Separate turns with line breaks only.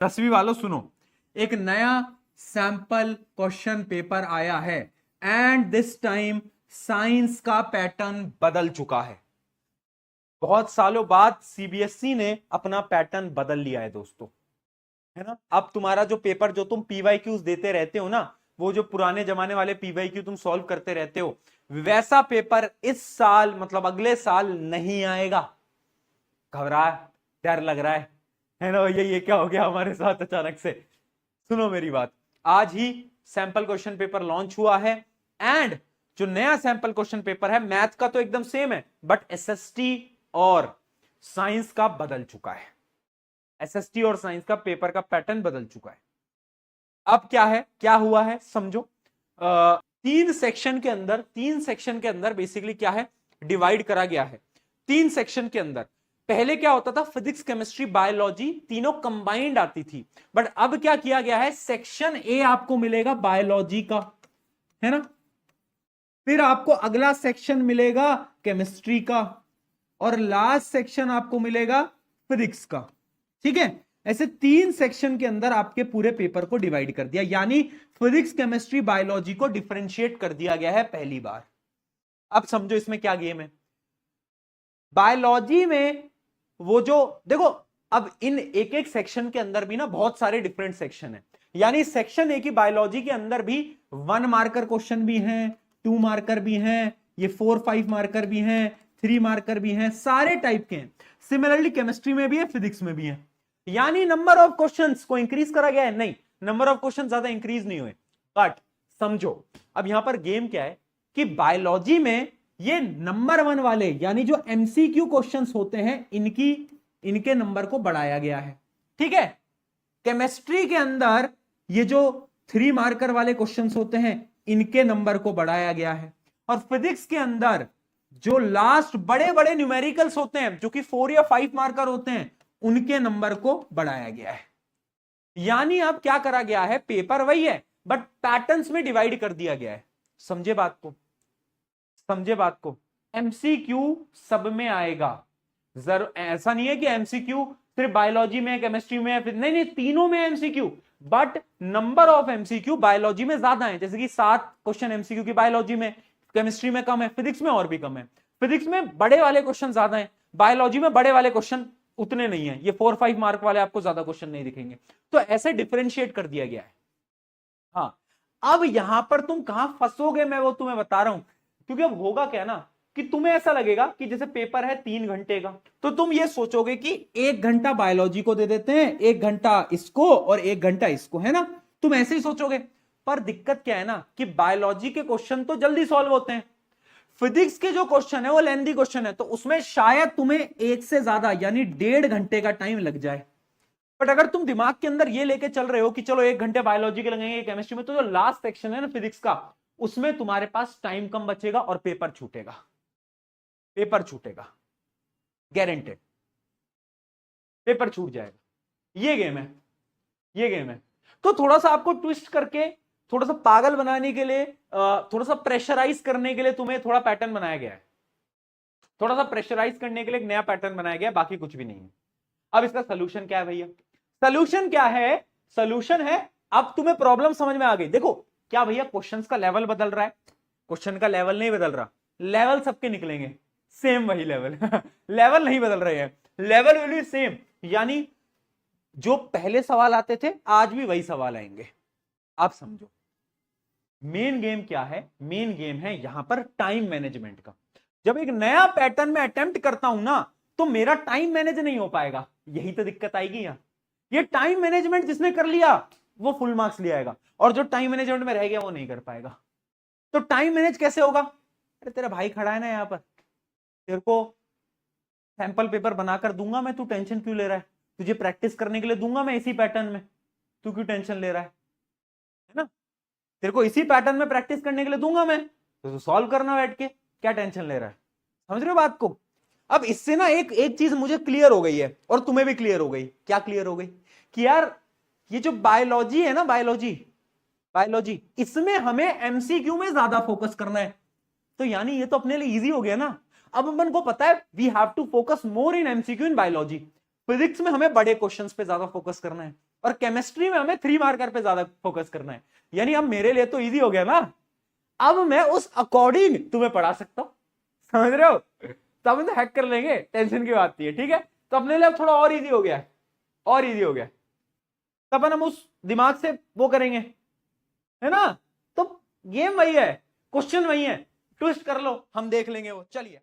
10वीं वालों सुनो, एक नया सैंपल क्वेश्चन पेपर आया है एंड दिस टाइम साइंस का पैटर्न बदल चुका है। बहुत सालों बाद सीबीएसई ने अपना पैटर्न बदल लिया है दोस्तों, है ना। अब तुम्हारा जो पेपर, जो तुम पीवाईक्यूज देते रहते हो ना, वो जो पुराने जमाने वाले पीवाईक्यू तुम सॉल्व करते रहते हो, वैसा पेपर इस साल मतलब अगले साल नहीं आएगा। घबरा, डर लग रहा है ना भैया, ये क्या हो गया हमारे साथ अचानक से। सुनो मेरी बात, आज ही सैंपल क्वेश्चन पेपर लॉन्च हुआ है एंड जो नया सैंपल क्वेश्चन पेपर है मैथ का तो एकदम सेम है, बट एसएसटी और साइंस का बदल चुका है। एसएसटी और साइंस का पेपर का पैटर्न बदल चुका है। अब क्या है, क्या हुआ है समझो। तीन सेक्शन के अंदर बेसिकली क्या है, डिवाइड करा गया है। तीन सेक्शन के अंदर पहले क्या होता था, फिजिक्स केमिस्ट्री बायोलॉजी तीनों कंबाइंड आती थी, बट अब क्या किया गया है, सेक्शन ए आपको मिलेगा बायोलॉजी का, है ना, फिर आपको अगला सेक्शन मिलेगा केमिस्ट्री का, और लास्ट सेक्शन आपको मिलेगा फिजिक्स का। ठीक है, ऐसे तीन सेक्शन के अंदर आपके पूरे पेपर को डिवाइड कर दिया, यानी फिजिक्स केमिस्ट्री बायोलॉजी को डिफरेंशिएट कर दिया गया है पहली बार। अब समझो इसमें क्या गेम है। बायोलॉजी में वो जो देखो, अब इन एक एक सेक्शन के अंदर भी ना बहुत सारे डिफरेंट सेक्शन है, यानी सेक्शन ए की बायोलॉजी के अंदर भी 1 मार्कर क्वेश्चन भी हैं, 2 मार्कर भी हैं, ये 4-5 मार्कर भी हैं, 3 मार्कर भी हैं, सारे टाइप के हैं। सिमिलरली केमिस्ट्री में भी है, फिजिक्स में भी है। यानी नंबर ऑफ क्वेश्चंस को इंक्रीज करा गया है? नहीं, नंबर ऑफ क्वेश्चन ज्यादा इंक्रीज नहीं हुए। बट समझो अब यहां पर गेम क्या है कि बायोलॉजी में ये नंबर 1 वाले यानी जो एमसीक्यू क्वेश्चंस होते हैं इनके नंबर को बढ़ाया गया है। ठीक है, केमिस्ट्री के अंदर ये जो 3 मार्कर वाले क्वेश्चंस होते हैं इनके नंबर को बढ़ाया गया है, और फिजिक्स के अंदर जो लास्ट बड़े बड़े न्यूमेरिकल्स होते हैं जो कि 4 या 5 मार्कर होते हैं उनके नंबर को बढ़ाया गया है। यानी अब क्या करा गया है, पेपर वही है बट पैटर्न्स में डिवाइड कर दिया गया है। समझे बात को, समझे बात को। एमसीक्यू सब में आएगा, जरूर ऐसा नहीं है कि एमसीक्यू सिर्फ बायोलॉजी में, केमिस्ट्री में, नहीं नहीं तीनों में MCQ, but number of MCQ biology में ज्यादा है। जैसे कि 7 क्वेश्चन एमसीक्यू की बायोलॉजी में, केमिस्ट्री में कम है, फिजिक्स में और भी कम है। फिजिक्स में बड़े वाले क्वेश्चन ज्यादा है, बायोलॉजी में बड़े वाले क्वेश्चन उतने नहीं है, ये 4-5 मार्क वाले आपको ज्यादा क्वेश्चन नहीं दिखेंगे। तो ऐसे डिफरेंशिएट कर दिया गया है। हाँ, अब यहां पर तुम कहां फंसोगे मैं वो तुम्हें बता रहा हूं, क्योंकि अब होगा क्या ना कि तुम्हें ऐसा लगेगा कि जैसे पेपर है 3 घंटे का, तो तुम ये सोचोगे कि 1 घंटा बायोलॉजी को दे देते हैं, 1 घंटा इसको और 1 घंटा इसको, है ना, तुम ऐसे ही सोचोगे। पर दिक्कत क्या है ना कि बायोलॉजी के क्वेश्चन तो जल्दी सॉल्व होते हैं, फिजिक्स के जो क्वेश्चन है वो लेंथी क्वेश्चन है, तो उसमें शायद तुम्हें 1 से ज्यादा यानी 1.5 घंटे का टाइम लग जाए। बट अगर तुम दिमाग के अंदर ये लेके चल रहे हो कि चलो 1 घंटे बायोलॉजी के लगेंगे, केमिस्ट्री में, तो जो लास्ट सेक्शन है ना फिजिक्स का, उसमें तुम्हारे पास टाइम कम बचेगा और पेपर छूटेगा, पेपर छूटेगा, गारंटेड पेपर छूट जाएगा। ये गेम है, ये गेम है। तो थोड़ा सा आपको ट्विस्ट करके, थोड़ा सा पागल बनाने के लिए, थोड़ा सा प्रेशराइज करने के लिए तुम्हें थोड़ा पैटर्न बनाया गया है, थोड़ा सा प्रेशराइज करने के लिए एक नया पैटर्न बनाया गया है, बाकी कुछ भी नहीं है। अब इसका सोल्यूशन क्या है भैया, सोल्यूशन क्या है, सोल्यूशन है, अब तुम्हें प्रॉब्लम समझ में आ गई। देखो क्या भैया, क्वेश्चंस का लेवल बदल रहा है, क्वेश्चन का लेवल नहीं बदल रहा, लेवल सबके निकलेंगे सेम वही लेवल लेवल नहीं बदल रहे हैं, लेवल विल बी सेम। यानी जो पहले सवाल आते थे आज भी वही सवाल आएंगे। आप समझो मेन गेम क्या है, मेन गेम है यहां पर टाइम मैनेजमेंट का। जब एक नया पैटर्न में अटेम्प्ट करता हूं ना तो मेरा टाइम मैनेज नहीं हो पाएगा, यही तो दिक्कत आएगी यहां। ये टाइम मैनेजमेंट जिसने कर लिया वो फुल मार्क्स ले आएगा, और जो टाइम मैनेजमेंट में रह गया वो नहीं कर पाएगा। तो टाइम मैनेज कैसे होगा, अरे तेरा भाई खड़ा है ना यहां पर, तेरे को सैंपल पेपर बनाकर दूंगा मैं, तू टेंशन क्यों ले रहा है, तुझे प्रैक्टिस करने के लिए दूंगा मैं इसी पैटर्न में, तू क्यों टेंशन ले रहा है ना, तेरे को इसी पैटर्न में प्रैक्टिस करने के लिए दूंगा मैं, तो सॉल्व करना बैठ के, क्या टेंशन ले रहा है। समझ रहे हो बात को। अब इससे ना एक एक चीज मुझे क्लियर हो गई है और तुम्हें भी क्लियर हो गई। क्या क्लियर हो गई कि यार ये जो बायोलॉजी है ना, बायोलॉजी बायोलॉजी इसमें हमें एमसीक्यू में ज्यादा फोकस करना है, तो यानी ये तो अपने लिए इजी हो गया ना। अब अपन को पता है we have to focus more in MCQ in biology, physics में हमें बड़े क्वेश्चंस पे ज्यादा फोकस करना है, और केमिस्ट्री में हमें 3 मार्कर पे ज्यादा फोकस करना है। यानी अब मेरे लिए तो इजी हो गया ना, अब मैं उस अकॉर्डिंग तुम्हें पढ़ा सकता हूं, समझ रहे हो? तो हम तो हैक कर लेंगे, टेंशन की बात नहीं है, ठीक है? तो अपने लिए थोड़ा और इजी हो गया है, और इजी हो गया, तब हम उस दिमाग से वो करेंगे, है ना? तो गेम वही है, क्वेश्चन वही है, ट्विस्ट कर लो, हम देख लेंगे वो। चलिए